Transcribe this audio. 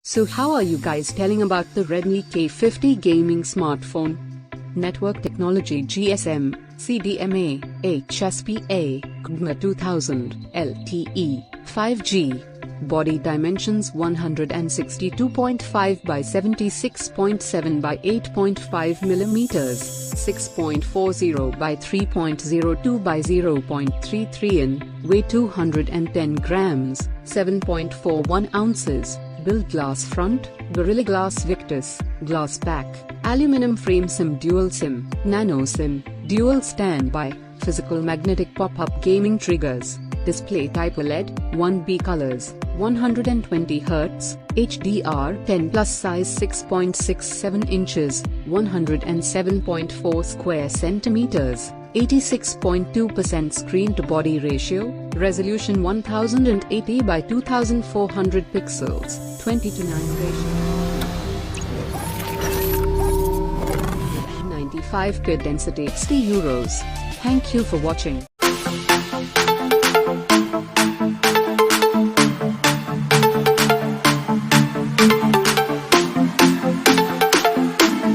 So how are you guys telling about the Redmi K50 gaming smartphone? Network technology GSM, CDMA, HSPA, CDMA 2000, LTE, 5G. Body dimensions 162.5 by 76.7 by 8.5 mm, 6.40 by 3.02 by 0.33 in, weight 210 grams, 7.41 ounces. Build glass front, Gorilla Glass Victus, glass back, aluminum frame. SIM dual SIM, nano SIM, dual standby, physical magnetic pop-up gaming triggers, display type OLED, 1B colors, 120 Hz, HDR10 plus size 6.67 inches, 107.4 square centimeters, 86.2% screen to body ratio, resolution 1080 by 2400 pixels, 20:9 ratio. 95 bit density €60. Thank you for watching.